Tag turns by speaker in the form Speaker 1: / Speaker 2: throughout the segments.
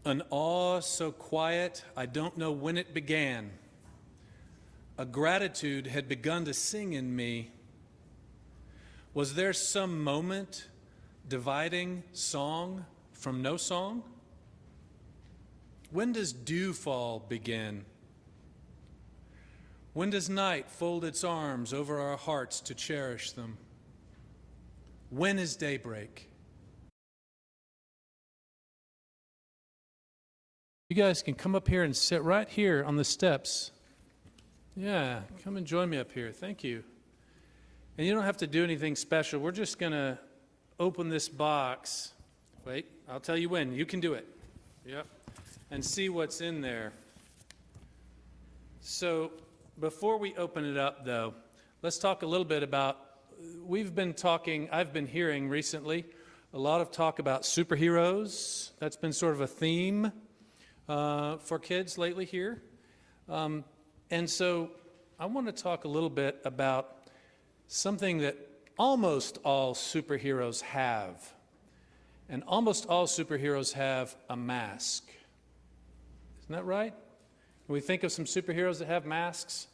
Speaker 1: An awe so quiet, I don't know when it began. A gratitude had begun to sing in me. Was there some moment dividing song from no song? When does dewfall begin? When does night fold its arms over our hearts to cherish them? When is daybreak? You guys can come up here and sit right here on the steps. Yeah, come and join me up here. Thank you. And you don't have to do anything special. We're just going to open this box. Wait, I'll tell you when. You can do it. Yep. And see what's in there. So before we open it up, though, let's talk a little bit about, I've been hearing recently a lot of talk about superheroes. That's been sort of a theme for kids lately here. And so I want to talk a little bit about something that almost all superheroes have. And almost all superheroes have a mask. Isn't that right? When we think of some superheroes that have masks,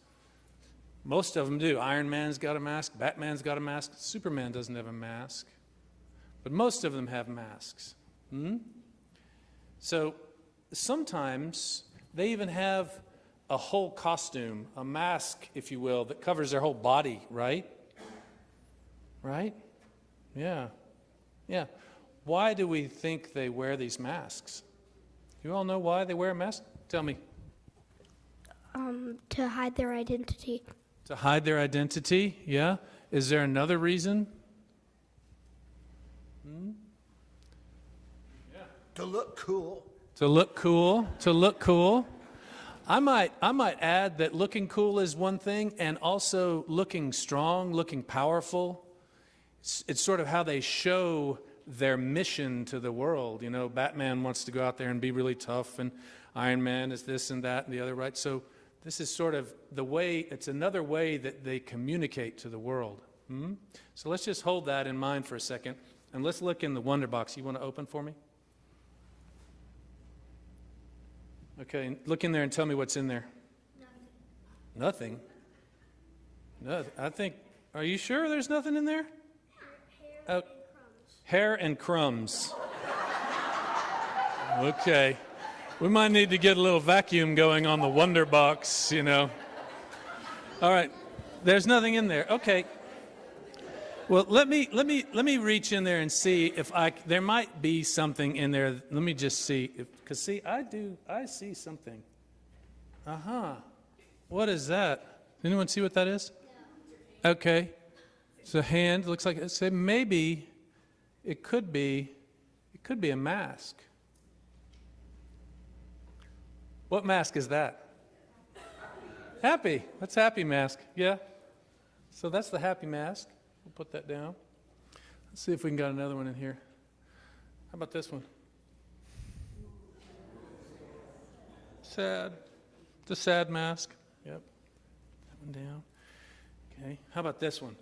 Speaker 1: most of them do. Iron Man's got a mask, Batman's got a mask, Superman doesn't have a mask. But most of them have masks. So sometimes they even have a whole costume, a mask, if you will, that covers their whole body, right? Right? Yeah. Yeah. Why do we think they wear these masks? You all know why they wear a mask? Tell me.
Speaker 2: To hide their identity.
Speaker 1: To hide their identity, yeah. Is there another reason? Yeah.
Speaker 3: To look cool.
Speaker 1: To look cool. To look cool. I might add that looking cool is one thing, and also looking strong, looking powerful. It's sort of how they show their mission to the world. You know, Batman wants to go out there and be really tough, and Iron Man is this and that and the other, right? So this is sort of the way, it's another way that they communicate to the world. So let's just hold that in mind for a second, and let's look in the Wonder Box. You want to open for me? Okay, look in there and tell me what's in there. Nothing? Nothing? No, I think, are you sure there's nothing in there? Hair and crumbs. Okay. We might need to get a little vacuum going on the Wonder Box, you know. All right. There's nothing in there. Okay. Well, let me reach in there and see if there might be something in there. Let me just see, because see, I see something. What is that? Anyone see what that is? Okay. It's a hand. Looks like maybe it could be a mask. What mask is that? Happy. That's happy mask. Yeah. So that's the happy mask. We'll put that down. Let's see if we can get another one in here. How about this one? Sad. It's a sad mask. Yep. That one down. Okay. How about this one?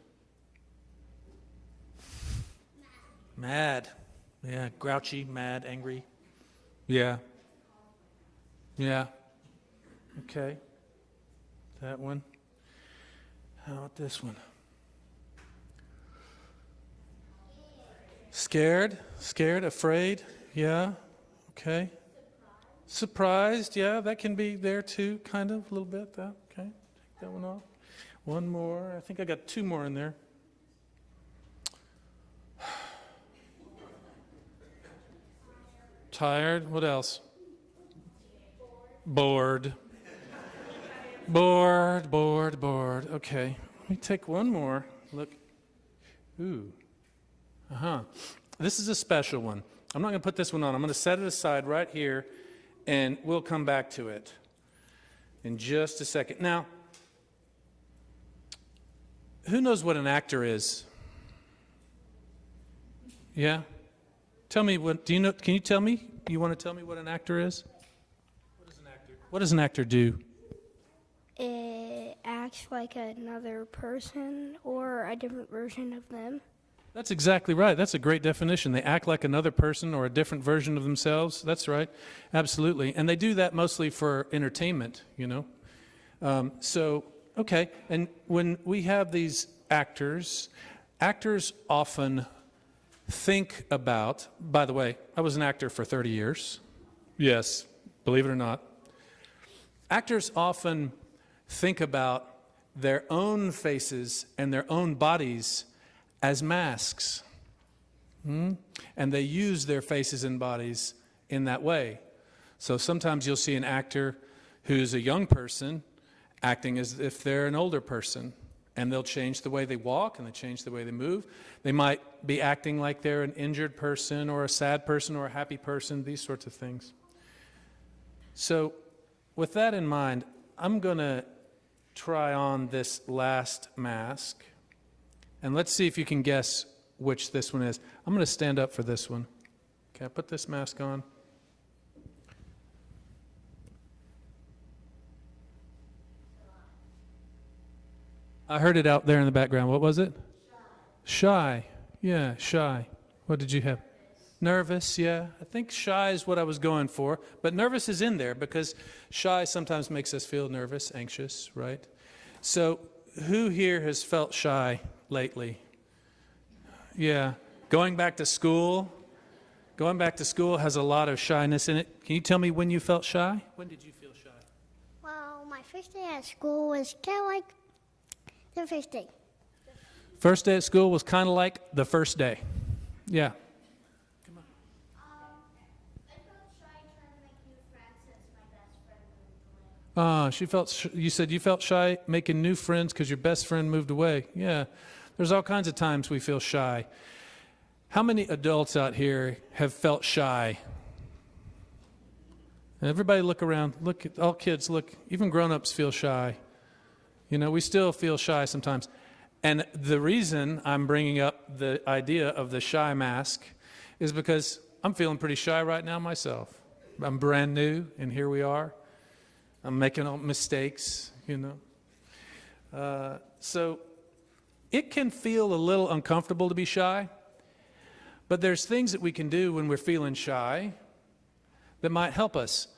Speaker 1: Mad. Yeah. Grouchy, mad, angry. Yeah. Yeah. Okay. That one. How about this one? Scared, afraid. Yeah. Okay. Surprised. Yeah, that can be there too, kind of, a little bit. Okay. Take that one off. One more. I think I got two more in there. Tired. What else? Bored. Bored. Okay. Let me take one more. Look. Ooh. This is a special one. I'm not going to put this one on. I'm going to set it aside right here, and we'll come back to it in just a second. Now, who knows what an actor is? Yeah? Tell me what, do you know, can you tell me? You want to tell me what an actor is? What does an actor do?
Speaker 2: It acts like another person or a different version of them.
Speaker 1: That's exactly right. That's a great definition. They act like another person or a different version of themselves. That's right. Absolutely. And they do that mostly for entertainment, you know. Okay. And when we have these actors often think about, by the way, I was an actor for 30 years. Yes, believe it or not. Actors often think about their own faces and their own bodies as masks. And they use their faces and bodies in that way. So sometimes you'll see an actor who's a young person acting as if they're an older person. And they'll change the way they walk and they change the way they move. They might be acting like they're an injured person or a sad person or a happy person, these sorts of things. So with that in mind, I'm going to try on this last mask. And let's see if you can guess which this one is. I'm going to stand up for this one. Okay, I put this mask on. I heard it out there in the background. What was it? Shy. Yeah, shy. What did you have? Nervous, yeah. I think shy is what I was going for. But nervous is in there because shy sometimes makes us feel nervous, anxious, right? So who here has felt shy lately? Yeah. Going back to school has a lot of shyness in it. Can you tell me when you felt shy? When did you feel shy?
Speaker 2: Well, my first day at school was kind of like the first day.
Speaker 1: First day at school was kind of like the first day. Yeah. Come on.
Speaker 2: I felt shy trying to make new friends since my best friend moved away.
Speaker 1: You said you felt shy making new friends because your best friend moved away. Yeah. There's all kinds of times we feel shy. How many adults out here have felt shy? Everybody look around. Look at all kids. Look, even grown-ups feel shy. You know, we still feel shy sometimes. And the reason I'm bringing up the idea of the shy mask is because I'm feeling pretty shy right now myself. I'm brand new, and here we are. I'm making all mistakes, you know. So it can feel a little uncomfortable to be shy, but there's things that we can do when we're feeling shy that might help us.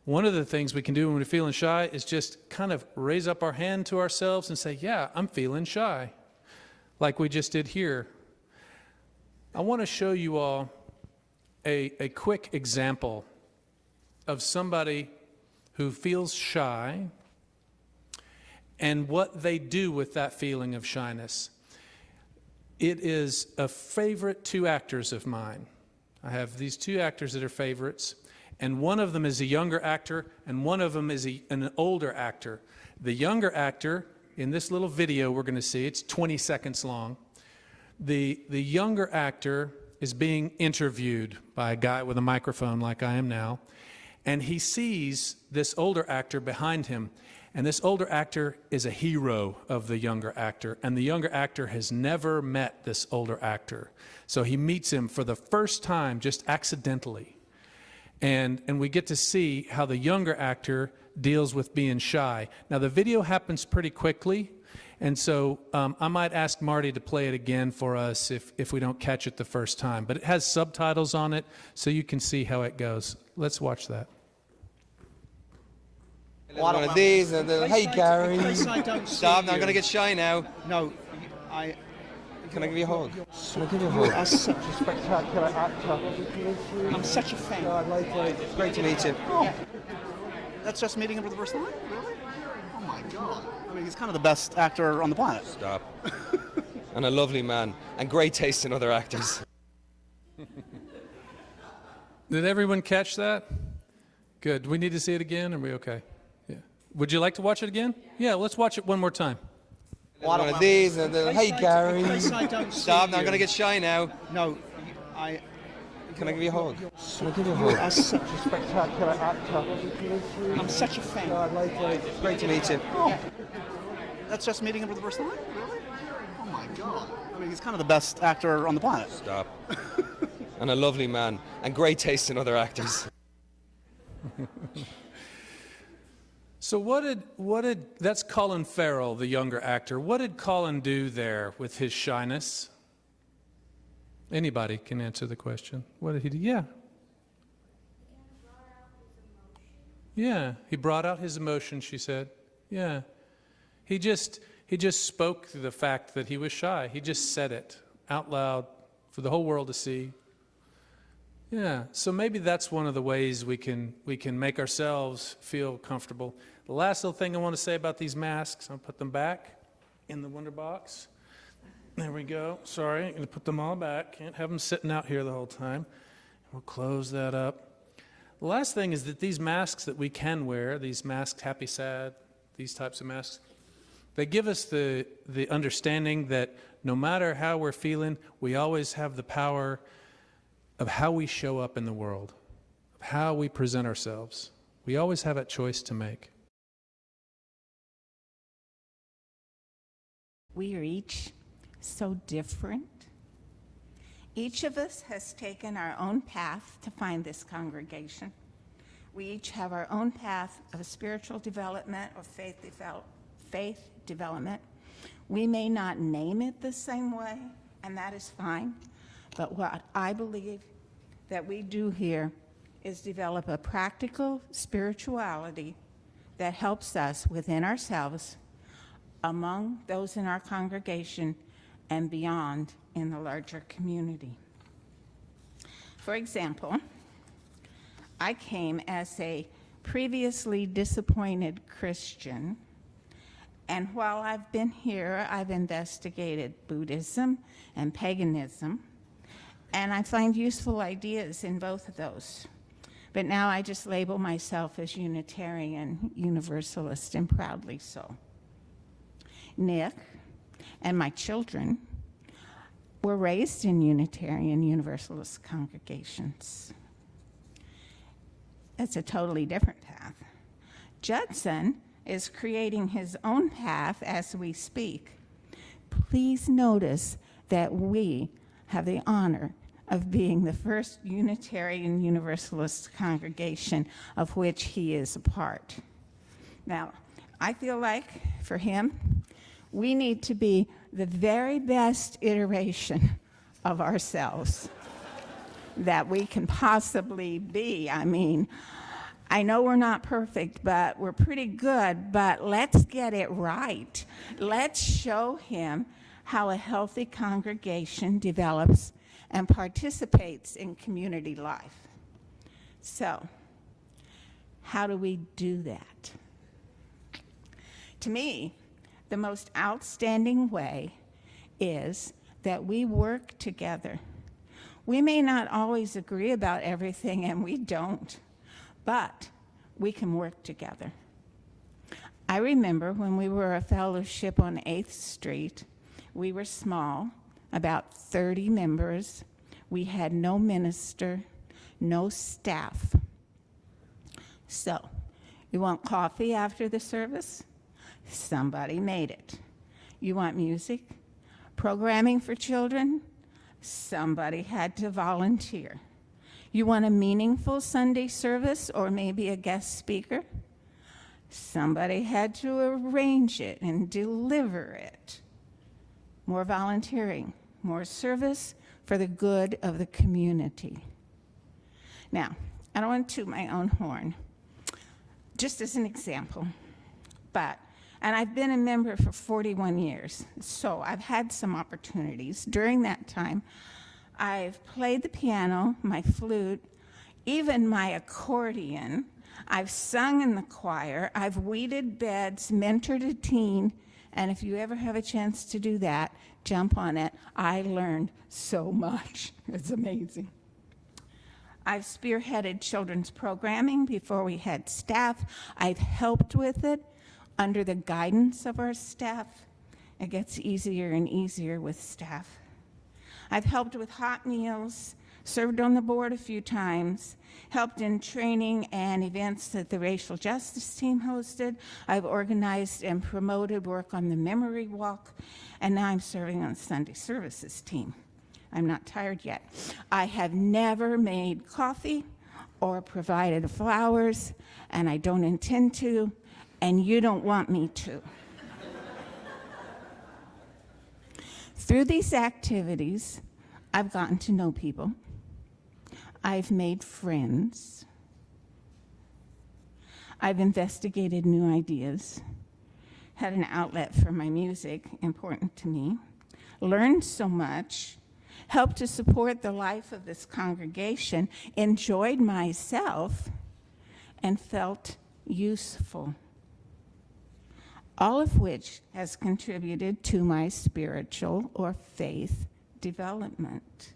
Speaker 1: One of the things we can do when we're feeling shy is just kind of raise up our hand to ourselves and say, yeah, I'm feeling shy, like we just did here. I want to show you all a quick example of somebody who feels shy and what they do with that feeling of shyness. It is a favorite two actors of mine. I have these two actors that are favorites. And one of them is a younger actor, and one of them is an older actor. The younger actor, in this little video we're going to see, it's 20 seconds long. The younger actor is being interviewed by a guy with a microphone like I am now, and he sees this older actor behind him. And this older actor is a hero of the younger actor, and the younger actor has never met this older actor. So he meets him for the first time just accidentally. And we get to see how the younger actor deals with being shy. Now, the video happens pretty quickly, and so I might ask Marty to play it again for us if we don't catch it the first time. But it has subtitles on it, so you can see how it goes. Let's watch that.
Speaker 3: One of these, and then, hey, Carrie.
Speaker 4: Stop, now I'm going to get shy now.
Speaker 3: No,
Speaker 4: Can I give you a hug?
Speaker 3: Can I give you a hug? You are such a spectacular actor. I'm such a fan.
Speaker 4: God, likewise. Great to meet you.
Speaker 3: Oh. That's just meeting him for the first time? Really? Oh my God. I mean, he's kind of the best actor on the planet.
Speaker 4: Stop. And a lovely man, and great taste in other actors.
Speaker 1: Did everyone catch that? Good. Do we need to see it again? Are we okay? Yeah. Would you like to watch it again? Yeah, let's watch it one more time.
Speaker 4: One of these, and then, hey, Carrie.
Speaker 3: Stop,
Speaker 4: now I'm going to get shy now.
Speaker 3: No,
Speaker 4: Can I give you a hug?
Speaker 3: Can I give you a hug? You are such a spectacular actor. I'm such a fan.
Speaker 4: God, likewise. Great to meet you.
Speaker 3: Oh. That's just meeting him for the first time? Really? Oh my God. I mean, he's kind of the best actor on the planet.
Speaker 4: Stop. And a lovely man, and great taste in other actors.
Speaker 1: So that's Colin Farrell, the younger actor. What did Colin do there with his shyness? Anybody can answer the question. What did he do? Yeah. Yeah, he brought out his emotion, she said. Yeah. He just spoke the fact that he was shy. He just said it out loud for the whole world to see. Yeah, so maybe that's one of the ways we can make ourselves feel comfortable. The last little thing I want to say about these masks, I'll put them back in the Wonder Box. There we go. Sorry, I'm going to put them all back. Can't have them sitting out here the whole time. We'll close that up. The last thing is that these masks that we can wear, these masks, happy, sad, these types of masks, they give us the understanding that no matter how we're feeling, we always have the power of how we show up in the world, of how we present ourselves. We always have a choice to make.
Speaker 5: We are each so different. Each of us has taken our own path to find this congregation. We each have our own path of spiritual development or faith development. We may not name it the same way, and that is fine, but what I believe that we do here is develop a practical spirituality that helps us within ourselves, among those in our congregation, and beyond in the larger community. For example, I came as a previously disappointed Christian, and while I've been here, I've investigated Buddhism and paganism, and I find useful ideas in both of those. But now I just label myself as Unitarian Universalist, and proudly so. Nick and my children were raised in Unitarian Universalist congregations. It's a totally different path. Judson is creating his own path as we speak. Please notice that we have the honor of being the first Unitarian Universalist congregation of which he is a part. Now, I feel like for him, we need to be the very best iteration of ourselves that we can possibly be. I mean, I know we're not perfect, but we're pretty good, but let's get it right. Let's show him how a healthy congregation develops and participates in community life. So, how do we do that? To me, the most outstanding way is that we work together. We may not always agree about everything, and we don't, but we can work together. I remember when we were a fellowship on 8th Street, we were small, about 30 members. We had no minister, no staff. So, you want coffee after the service? Somebody made it. You want music? Programming for children? Somebody had to volunteer. You want a meaningful Sunday service or maybe a guest speaker? Somebody had to arrange it and deliver it. More volunteering, more service for the good of the community. Now, I don't want to toot my own horn, just as an example, and I've been a member for 41 years, so I've had some opportunities. During that time, I've played the piano, my flute, even my accordion. I've sung in the choir. I've weeded beds, mentored a teen, and if you ever have a chance to do that, jump on it. I learned so much. It's amazing. I've spearheaded children's programming before we had staff. I've helped with it under the guidance of our staff. It gets easier and easier with staff. I've helped with hot meals, served on the board a few times, helped in training and events that the racial justice team hosted. I've organized and promoted work on the memory walk, and now I'm serving on the Sunday services team. I'm not tired yet. I have never made coffee or provided flowers, and I don't intend to, and you don't want me to. Through these activities, I've gotten to know people. I've made friends. I've investigated new ideas, had an outlet for my music, important to me, learned so much, helped to support the life of this congregation, enjoyed myself, and felt useful. All of which has contributed to my spiritual or faith development.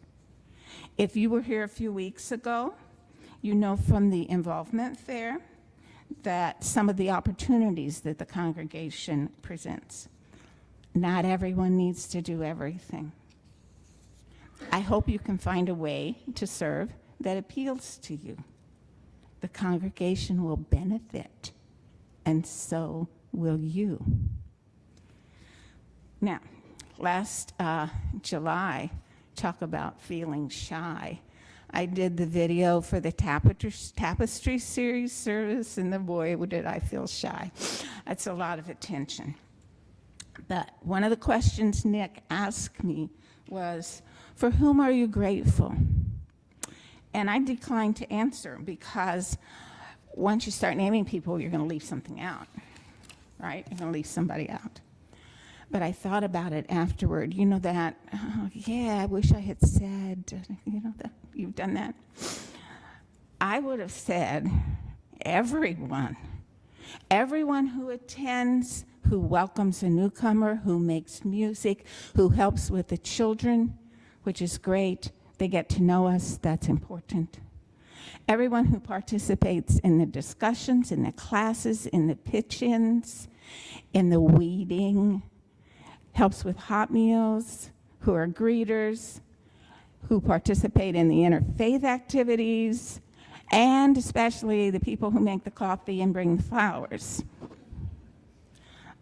Speaker 5: If you were here a few weeks ago, you know from the involvement fair that some of the opportunities that the congregation presents. Not everyone needs to do everything. I hope you can find a way to serve that appeals to you. The congregation will benefit, and so will you. Now, last July, talk about feeling shy. I did the video for the tapestry series service, and boy, did I feel shy. That's a lot of attention. But one of the questions Nick asked me was, for whom are you grateful? And I declined to answer because once you start naming people, you're going to leave something out, right? You're going to leave somebody out. But I thought about it afterward. You know that, oh, yeah, I wish I had said, you know, that you've done that. I would have said everyone who attends, who welcomes a newcomer, who makes music, who helps with the children, which is great. They get to know us, that's important. Everyone who participates in the discussions, in the classes, in the pitch-ins, in the weeding, helps with hot meals, who are greeters, who participate in the interfaith activities, and especially the people who make the coffee and bring the flowers.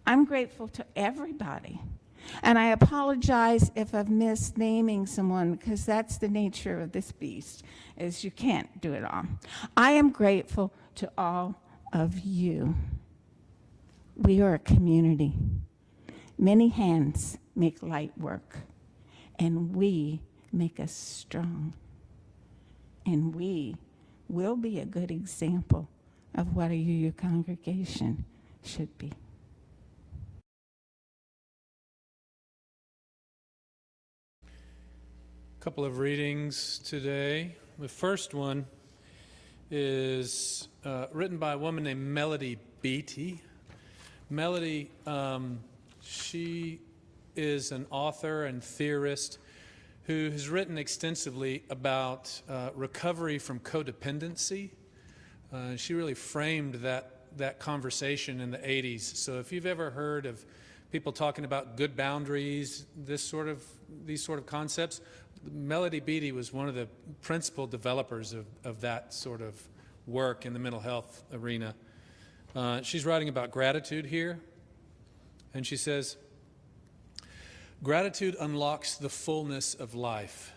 Speaker 5: I'm grateful to everybody. And I apologize if I've missed naming someone, because that's the nature of this beast, is you can't do it all. I am grateful to all of you. We are a community. Many hands make light work, and we make us strong. And we will be a good example of what a UU congregation should be.
Speaker 1: Couple of readings today. The first one is written by a woman named Melody Beattie. Melody, she is an author and theorist who has written extensively about recovery from codependency. She really framed that conversation in the 80s. So if you've ever heard of people talking about good boundaries, these sort of concepts, Melody Beattie was one of the principal developers of that sort of work in the mental health arena. She's writing about gratitude here, and she says, gratitude unlocks the fullness of life.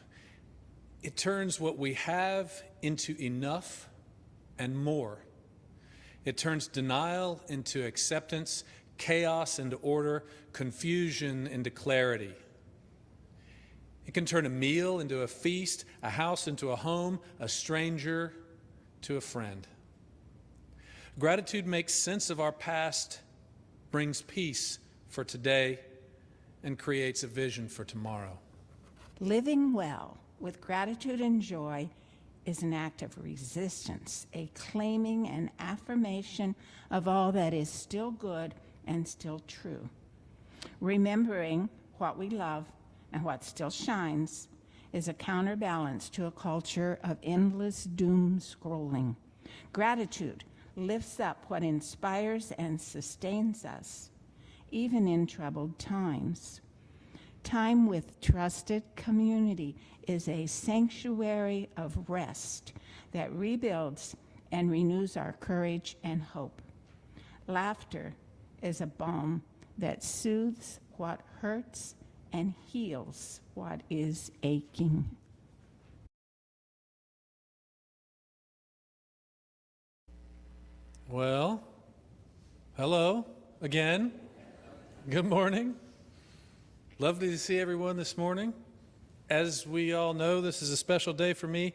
Speaker 1: It turns what we have into enough and more. It turns denial into acceptance, chaos into order, confusion into clarity. It can turn a meal into a feast, a house into a home, a stranger to a friend. Gratitude makes sense of our past, brings peace for today, and creates a vision for tomorrow.
Speaker 5: Living well with gratitude and joy is an act of resistance, a claiming and affirmation of all that is still good and still true. Remembering what we love and what still shines is a counterbalance to a culture of endless doom scrolling. Gratitude lifts up what inspires and sustains us, even in troubled times. Time with trusted community is a sanctuary of rest that rebuilds and renews our courage and hope. Laughter is a balm that soothes what hurts and heals what is aching.
Speaker 1: Well, hello again. Good morning. Lovely to see everyone this morning. As we all know, this is a special day for me,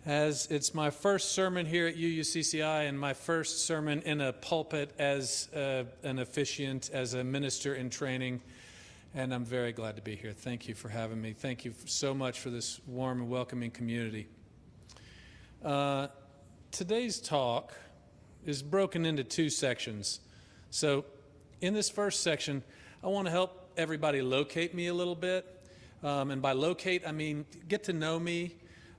Speaker 1: as it's my first sermon here at UUCCI and my first sermon in a pulpit as an officiant, as a minister in training, and I'm very glad to be here. Thank you for having me. Thank you so much for this warm and welcoming community. Today's talk is broken into two sections. So in this first section, I want to help everybody locate me a little bit. And by locate, I mean get to know me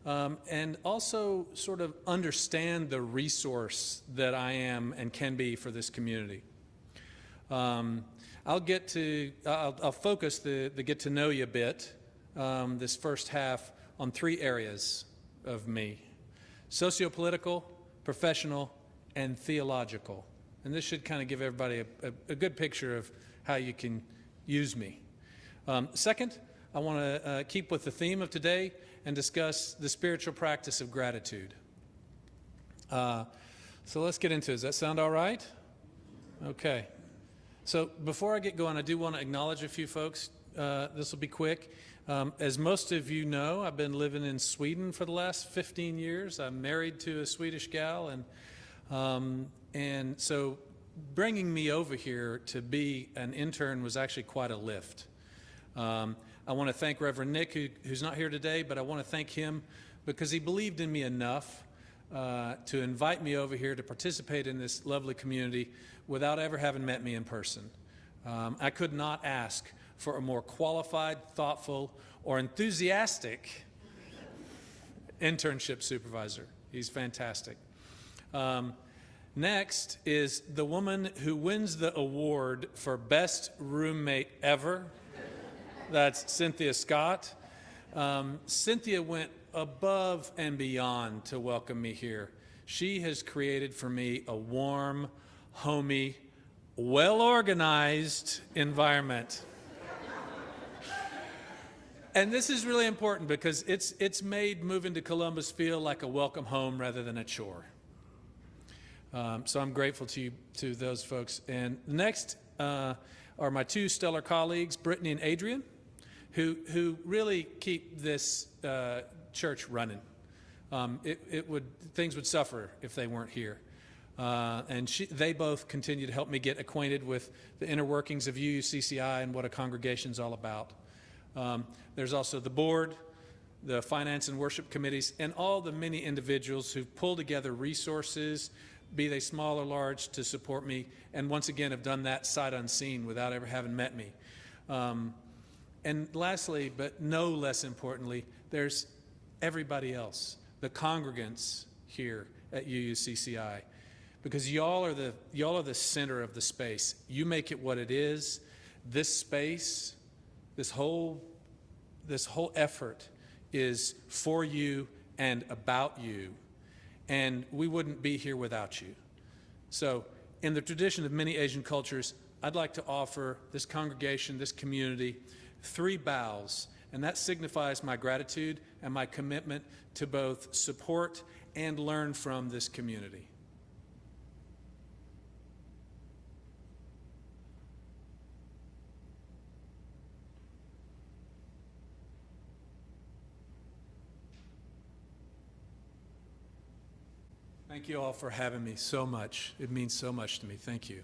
Speaker 1: and also sort of understand the resource that I am and can be for this community. I'll focus the get to know you bit, this first half, on three areas of me: sociopolitical, professional, and theological. And this should kind of give everybody a good picture of how you can use me. Second, I want to keep with the theme of today and discuss the spiritual practice of gratitude. So let's get into it. Does that sound all right? Okay. So before I get going, I do want to acknowledge a few folks. This will be quick. As most of you know, I've been living in Sweden for the last 15 years. I'm married to a Swedish gal, and so bringing me over here to be an intern was actually quite a lift. I want to thank Reverend Nick, who's not here today, but I want to thank him because he believed in me enough to invite me over here to participate in this lovely community without ever having met me in person. I could not ask for a more qualified, thoughtful, or enthusiastic internship supervisor. He's fantastic. Next is the woman who wins the award for best roommate ever. That's Cynthia Scott. Cynthia went above and beyond to welcome me here. She has created for me a warm, homey, well-organized environment. And this is really important because it's made moving to Columbus feel like a welcome home rather than a chore. So I'm grateful to those folks. And next are my two stellar colleagues, Brittany and Adrian, who really keep this church running. Things would suffer if they weren't here. And they both continue to help me get acquainted with the inner workings of UUCCI and what a congregation's all about. There's also the board, the finance and worship committees, and all the many individuals who pull together resources, be they small or large, to support me, and once again have done that sight unseen without ever having met me. And lastly, but no less importantly, there's everybody else, the congregants here at UUCCI, because y'all are the center of the space. You make it what it is. This space, this whole effort is for you and about you, and we wouldn't be here without you. So, in the tradition of many Asian cultures, I'd like to offer this congregation, this community, 3 bows, and that signifies my gratitude and my commitment to both support and learn from this community. Thank you all for having me so much. It means so much to me. Thank you.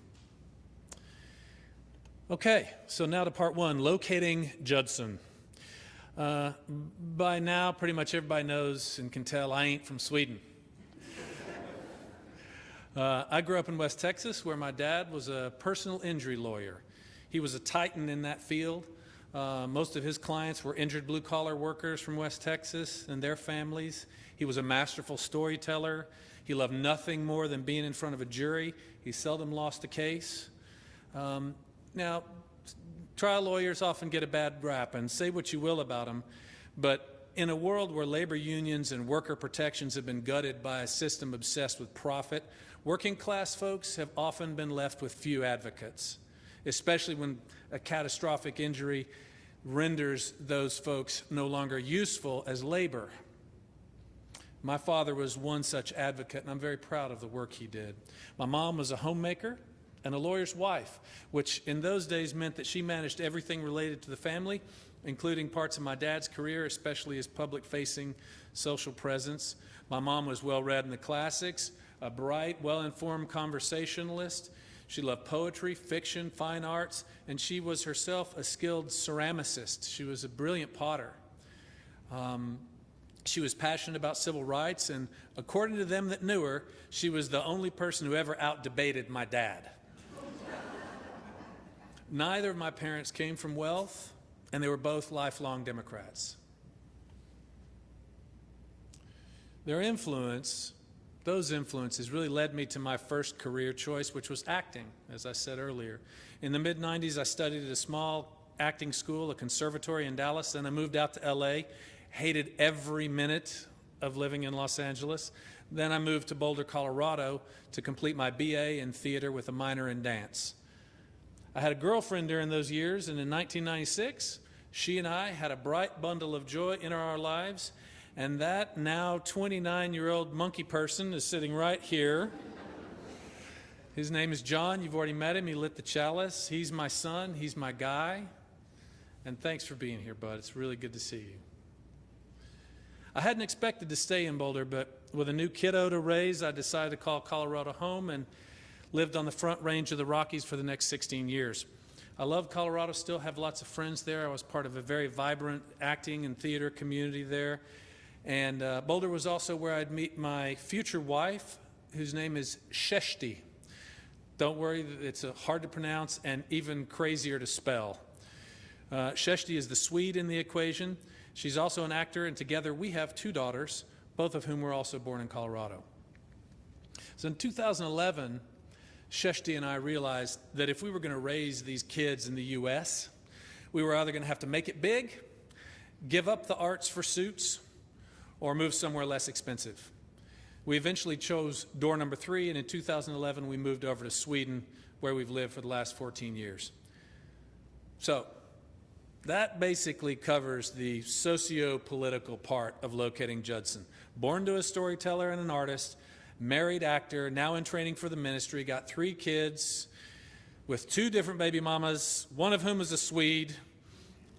Speaker 1: Okay, so now to part 1, locating Judson. By now, pretty much everybody knows and can tell I ain't from Sweden. I grew up in West Texas, where my dad was a personal injury lawyer. He was a titan in that field. Most of his clients were injured blue-collar workers from West Texas and their families. He was a masterful storyteller. He loved nothing more than being in front of a jury. He seldom lost a case. Now, trial lawyers often get a bad rap, and say what you will about them, but in a world where labor unions and worker protections have been gutted by a system obsessed with profit, working class folks have often been left with few advocates, especially when a catastrophic injury renders those folks no longer useful as labor. My father was one such advocate, and I'm very proud of the work he did. My mom was a homemaker, and a lawyer's wife, which in those days meant that she managed everything related to the family, including parts of my dad's career, especially his public-facing social presence. My mom was well-read in the classics, a bright, well-informed conversationalist. She loved poetry, fiction, fine arts, and she was herself a skilled ceramicist. She was a brilliant potter. She was passionate about civil rights, and according to them that knew her, she was the only person who ever out-debated my dad. Neither of my parents came from wealth, and they were both lifelong Democrats. Their influence, those influences, really led me to my first career choice, which was acting, as I said earlier. In the mid-90s, I studied at a small acting school, a conservatory in Dallas, then I moved out to LA, hated every minute of living in Los Angeles. Then I moved to Boulder, Colorado to complete my BA in theater with a minor in dance. I had a girlfriend during those years, and in 1996, she and I had a bright bundle of joy in our lives, and that now 29-year-old monkey person is sitting right here. His name is John. You've already met him. He lit the chalice. He's my son. He's my guy. And thanks for being here, bud. It's really good to see you. I hadn't expected to stay in Boulder, but with a new kiddo to raise, I decided to call Colorado home and lived on the front range of the Rockies for the next 16 years. I love Colorado, still have lots of friends there. I was part of a very vibrant acting and theater community there. And Boulder was also where I'd meet my future wife, whose name is Sheshti. Don't worry, it's hard to pronounce and even crazier to spell. Sheshti is the Swede in the equation. She's also an actor, and together we have 2 daughters, both of whom were also born in Colorado. So in 2011, Sheshti and I realized that if we were going to raise these kids in the U.S., we were either going to have to make it big, give up the arts for suits, or move somewhere less expensive. We eventually chose door number 3, and in 2011 we moved over to Sweden, where we've lived for the last 14 years. So that basically covers the socio-political part of locating Judson. Born to a storyteller and an artist, married actor, now in training for the ministry, got 3 kids with 2 different baby mamas, one of whom is a Swede.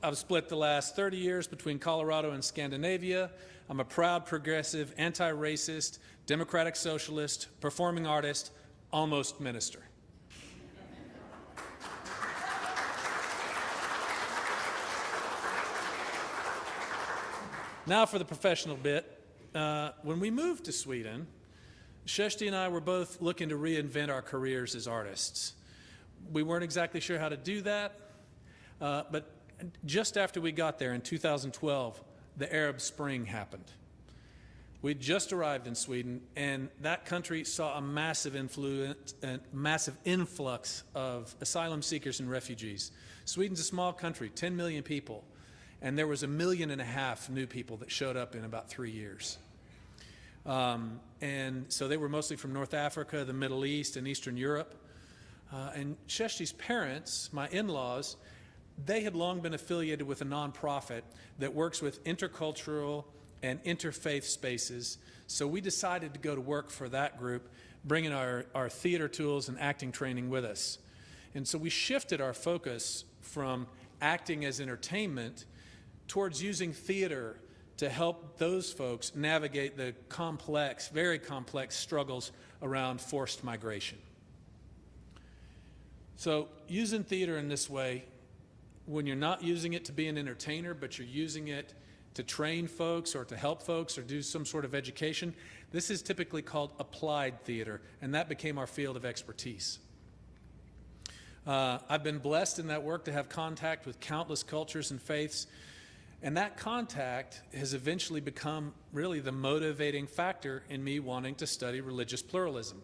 Speaker 1: I've split the last 30 years between Colorado and Scandinavia. I'm a proud, progressive, anti-racist, democratic socialist, performing artist, almost minister. Now for the professional bit. When we moved to Sweden, Sheshti and I were both looking to reinvent our careers as artists. We weren't exactly sure how to do that, but just after we got there in 2012, the Arab Spring happened. We'd just arrived in Sweden, and that country saw a massive influx of asylum seekers and refugees. Sweden's a small country, 10 million people, and there was 1.5 million new people that showed up in about 3 years. And so they were mostly from North Africa, the Middle East, and Eastern Europe. And Sheshti's parents, my in-laws, they had long been affiliated with a nonprofit that works with intercultural and interfaith spaces. So we decided to go to work for that group, bringing our theater tools and acting training with us. And so we shifted our focus from acting as entertainment towards using theater to help those folks navigate the complex, very complex struggles around forced migration. So using theater in this way, when you're not using it to be an entertainer, but you're using it to train folks or to help folks or do some sort of education, this is typically called applied theater, and that became our field of expertise. I've been blessed in that work to have contact with countless cultures and faiths, and that contact has eventually become really the motivating factor in me wanting to study religious pluralism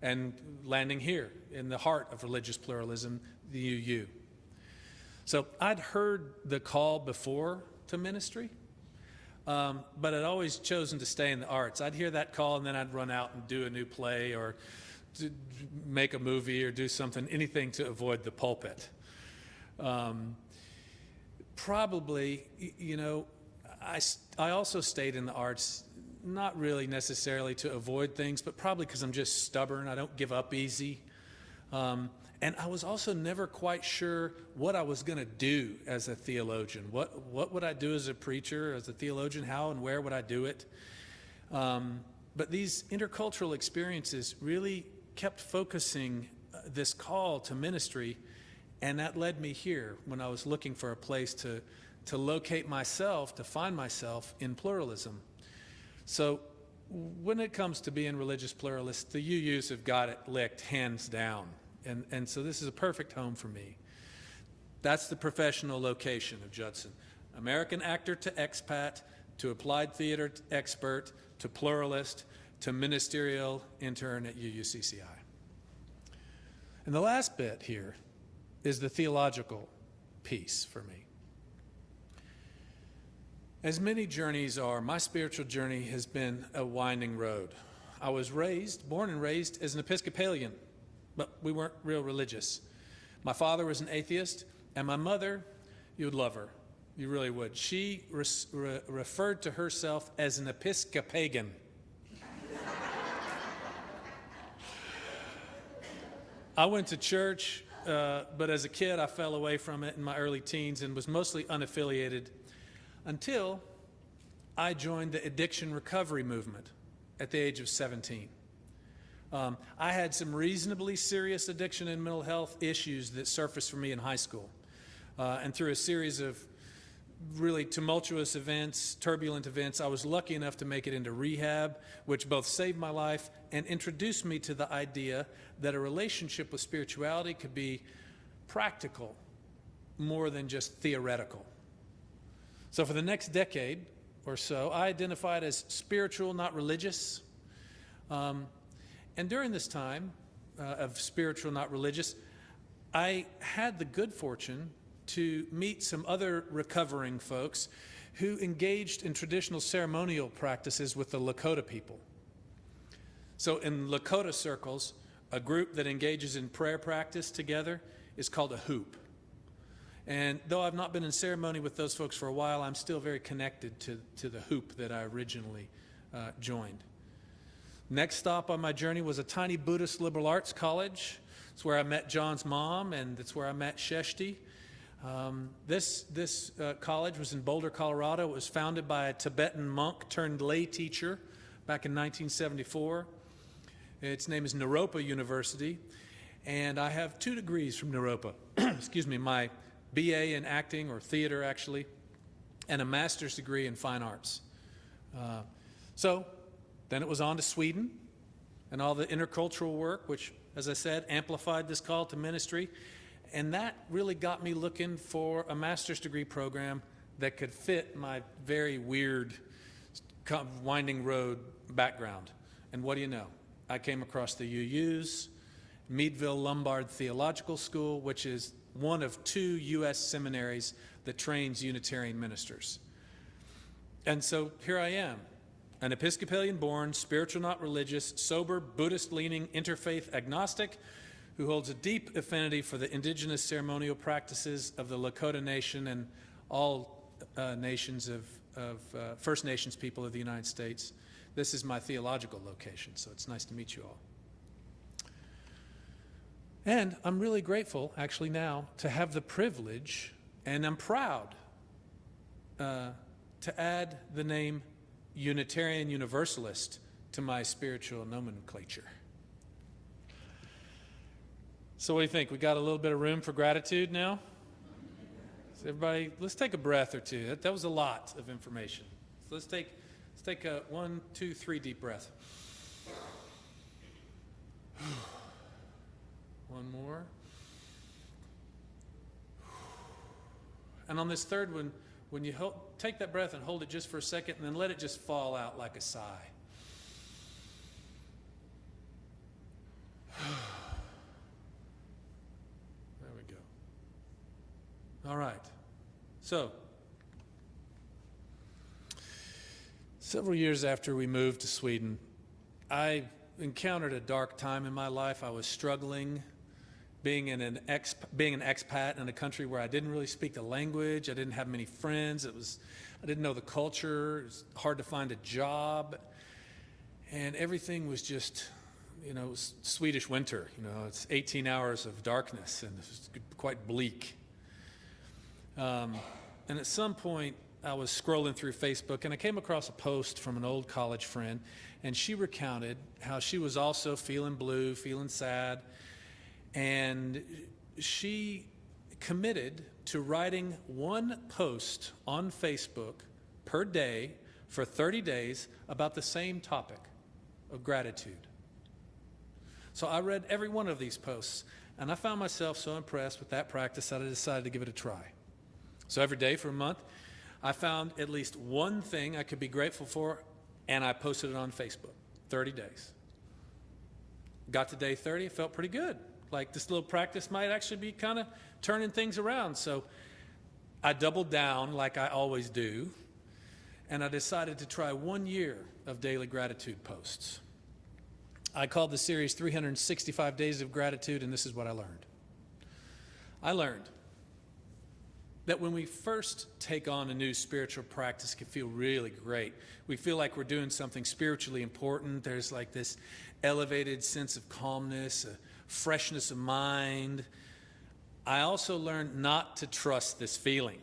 Speaker 1: and landing here in the heart of religious pluralism, the UU. So I'd heard the call before to ministry, but I'd always chosen to stay in the arts. I'd hear that call and then I'd run out and do a new play or to make a movie or do something, anything to avoid the pulpit. Probably, you know, I also stayed in the arts, not really necessarily to avoid things, but probably because I'm just stubborn. I don't give up easy. And I was also never quite sure what I was going to do as a theologian. What would I do as a preacher, as a theologian? How and where would I do it? But these intercultural experiences really kept focusing this call to ministry, and that led me here when I was looking for a place to locate myself, to find myself in pluralism. So when it comes to being religious pluralists, the UUs have got it licked hands down. And so this is a perfect home for me. That's the professional location of Judson. American actor to expat, to applied theater expert, to pluralist, to ministerial intern at UUCCI. And the last bit here is the theological piece for me. As many journeys are, my spiritual journey has been a winding road. I was born and raised as an Episcopalian, but we weren't real religious. My father was an atheist, and my mother, you would love her. You really would. She referred to herself as an Episcopagan. I went to church, but as a kid, I fell away from it in my early teens and was mostly unaffiliated until I joined the addiction recovery movement at the age of 17. I had some reasonably serious addiction and mental health issues that surfaced for me in high school. And through a series of really tumultuous events, turbulent events, I was lucky enough to make it into rehab, which both saved my life and introduced me to the idea that a relationship with spirituality could be practical more than just theoretical. So for the next decade or so, I identified as spiritual, not religious. And during this time of spiritual, not religious, I had the good fortune to meet some other recovering folks who engaged in traditional ceremonial practices with the Lakota people. So in Lakota circles, a group that engages in prayer practice together is called a hoop. And though I've not been in ceremony with those folks for a while, I'm still very connected to the hoop that I originally joined. Next stop on my journey was a tiny Buddhist liberal arts college. It's where I met John's mom, and it's where I met Sheshti. This college was in Boulder, Colorado. It was founded by a Tibetan monk turned lay teacher back in 1974. Its name is Naropa University, and I have 2 degrees from Naropa. Excuse me, my BA in acting, or theater actually, and a master's degree in fine arts. So then it was on to Sweden and all the intercultural work, which, as I said, amplified this call to ministry. And that really got me looking for a master's degree program that could fit my very weird, winding road background. And what do you know? I came across the UU's, Meadville Lombard Theological School, which is one of 2 U.S. seminaries that trains Unitarian ministers. And so here I am, an Episcopalian-born, spiritual not religious, sober, Buddhist-leaning, interfaith agnostic who holds a deep affinity for the indigenous ceremonial practices of the Lakota Nation and all nations of First Nations people of the United States. This is my theological location, so it's nice to meet you all. And I'm really grateful, actually now, to have the privilege, and I'm proud to add the name Unitarian Universalist to my spiritual nomenclature. So what do you think? We got a little bit of room for gratitude now? So everybody, let's take a breath or two. That was a lot of information. So let's take a 1, 2, 3 deep breath. One more. And on this third one, when you take that breath and hold it just for a second, and then let it just fall out like a sigh. There we go. All right. So, several years after we moved to Sweden, I encountered a dark time in my life. I was struggling being an expat in a country where I didn't really speak the language. I didn't have many friends. I didn't know the culture. It was hard to find a job. And everything was just, it was Swedish winter. It's 18 hours of darkness, and it's quite bleak. And at some point, I was scrolling through Facebook, and I came across a post from an old college friend, and she recounted how she was also feeling blue, feeling sad, and she committed to writing one post on Facebook per day for 30 days about the same topic of gratitude. So I read every one of these posts, and I found myself so impressed with that practice that I decided to give it a try. So every day for a month, I found at least one thing I could be grateful for, and I posted it on Facebook. 30 days. Got to day 30, it felt pretty good. Like this little practice might actually be kind of turning things around. So I doubled down like I always do, and I decided to try 1 year of daily gratitude posts. I called the series 365 Days of Gratitude, and this is what I learned. I learned that when we first take on a new spiritual practice, it can feel really great. We feel like we're doing something spiritually important. There's like this elevated sense of calmness, a freshness of mind. I also learned not to trust this feeling,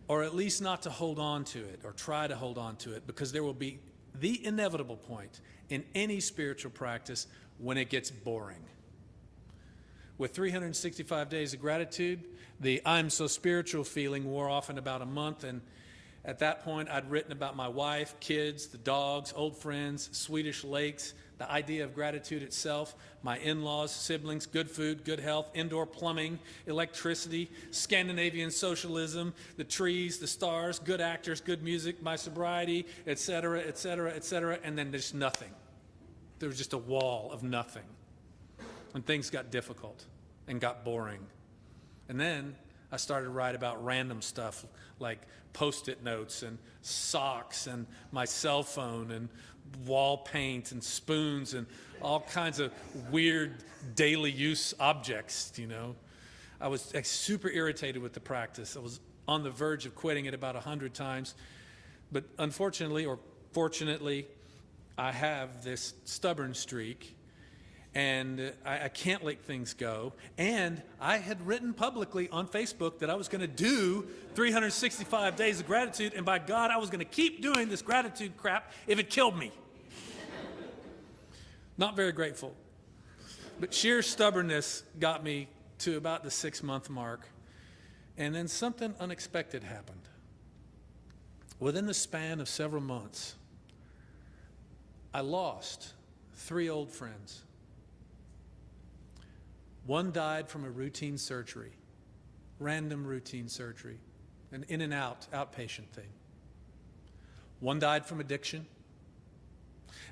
Speaker 1: or at least not to hold on to it or try to hold on to it, because there will be the inevitable point in any spiritual practice when it gets boring. With 365 Days of Gratitude, the I'm so spiritual feeling wore off in about a month, and at that point I'd written about my wife, kids, the dogs, old friends, Swedish lakes, the idea of gratitude itself, my in-laws, siblings, good food, good health, indoor plumbing, electricity, Scandinavian socialism, the trees, the stars, good actors, good music, my sobriety, etc., etc., etc., and then there's nothing. There was just a wall of nothing. And things got difficult and got boring. And then I started to write about random stuff like Post-it notes and socks and my cell phone and wall paint and spoons and all kinds of weird daily use objects, I was super irritated with the practice. I was on the verge of quitting it about 100 times. But unfortunately, or fortunately, I have this stubborn streak, and I can't let things go. And I had written publicly on Facebook that I was going to do 365 Days of Gratitude, and by God, I was going to keep doing this gratitude crap if it killed me. Not very grateful. But sheer stubbornness got me to about the 6-month mark, and then something unexpected happened. Within the span of several months, I lost 3 old friends. One died from a routine surgery, random routine surgery, an in and out, outpatient thing. One died from addiction.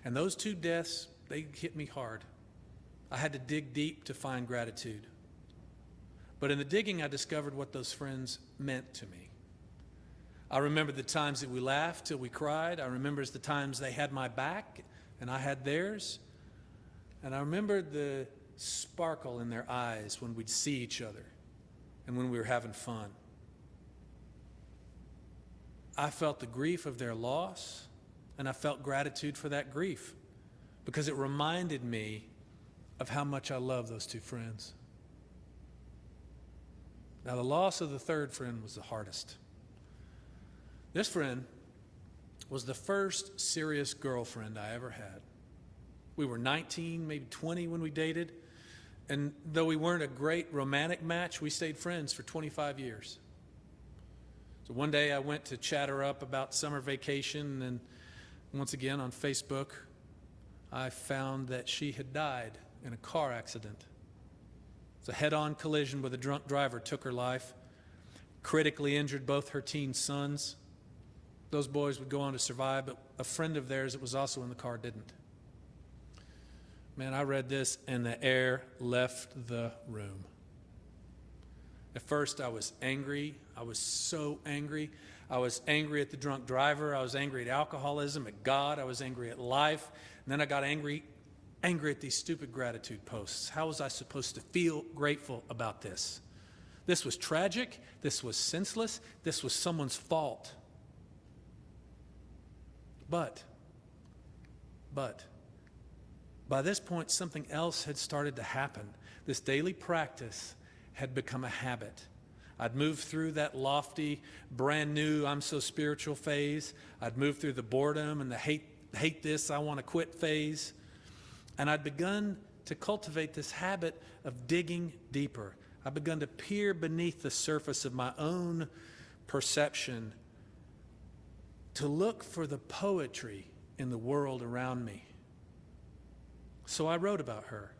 Speaker 1: And those 2 deaths, they hit me hard. I had to dig deep to find gratitude. But in the digging, I discovered what those friends meant to me. I remember the times that we laughed till we cried. I remember the times they had my back and I had theirs. And I remember the sparkle in their eyes when we'd see each other and when we were having fun. I felt the grief of their loss, and I felt gratitude for that grief because it reminded me of how much I love those 2 friends. Now, the loss of the 3rd friend was the hardest. This friend was the first serious girlfriend I ever had. We were 19, maybe 20 when we dated. And though we weren't a great romantic match, we stayed friends for 25 years. So one day I went to chat her up about summer vacation, and once again on Facebook, I found that she had died in a car accident. It was a head-on collision with a drunk driver took her life, critically injured both her teen sons. Those boys would go on to survive, but a friend of theirs that was also in the car didn't. Man, I read this and the air left the room. At first, I was angry. I was so angry. I was angry at the drunk driver. I was angry at alcoholism, at God. I was angry at life. And then I got angry at these stupid gratitude posts. How was I supposed to feel grateful about this? This was tragic. This was senseless. This was someone's fault. But, By this point, something else had started to happen. This daily practice had become a habit. I'd moved through that lofty, brand new, I'm so spiritual phase. I'd moved through the boredom and the hate this, I want to quit phase. And I'd begun to cultivate this habit of digging deeper. I'd begun to peer beneath the surface of my own perception to look for the poetry in the world around me. So I wrote about her.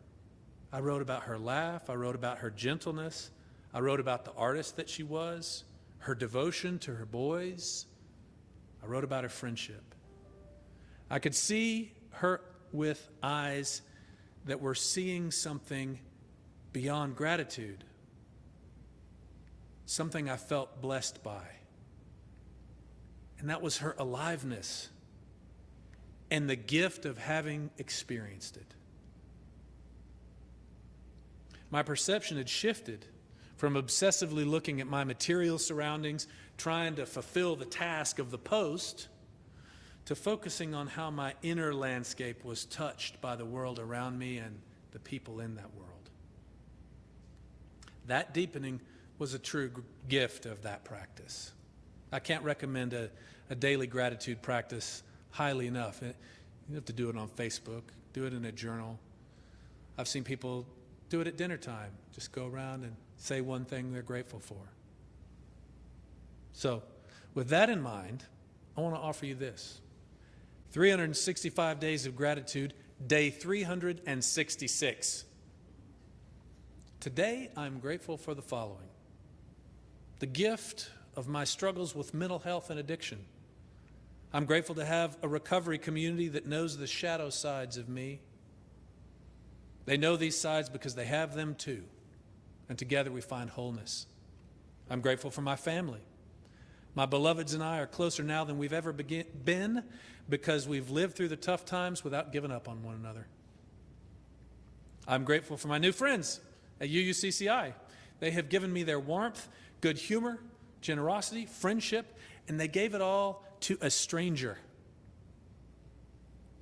Speaker 1: I wrote about her laugh. I wrote about her gentleness. I wrote about the artist that she was, her devotion to her boys. I wrote about her friendship. I could see her with eyes that were seeing something beyond gratitude, something I felt blessed by. And that was her aliveness and the gift of having experienced it. My perception had shifted from obsessively looking at my material surroundings, trying to fulfill the task of the post, to focusing on how my inner landscape was touched by the world around me and the people in that world. That deepening was a true gift of that practice. I can't recommend a daily gratitude practice highly enough. You don't have to do it on Facebook. Do it in a journal. I've seen people do it at dinner time. Just go around and say one thing they're grateful for. So, with that in mind, I want to offer you this. 365 days of gratitude, day 366. Today, I'm grateful for the following. The gift of my struggles with mental health and addiction. I'm grateful to have a recovery community that knows the shadow sides of me. They know these sides because they have them too. And together we find wholeness. I'm grateful for my family. My beloveds and I are closer now than we've ever been because we've lived through the tough times without giving up on one another. I'm grateful for my new friends at UUCCI. They have given me their warmth, good humor, generosity, friendship, and they gave it all to a stranger.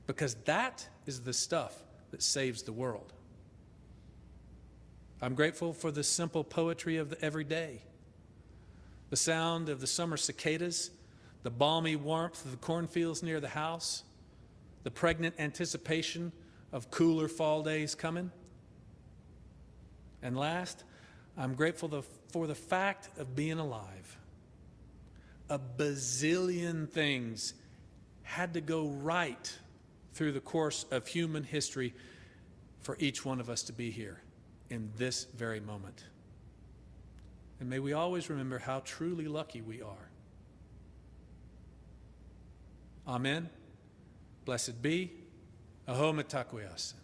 Speaker 1: Because that is the stuff that saves the world. I'm grateful for the simple poetry of the everyday. The sound of the summer cicadas, the balmy warmth of the cornfields near the house, the pregnant anticipation of cooler fall days coming. And last, I'm grateful for the fact of being alive. A bazillion things had to go right through the course of human history for each one of us to be here in this very moment. And may we always remember how truly lucky we are. Amen. Blessed be. Aho mitakuias.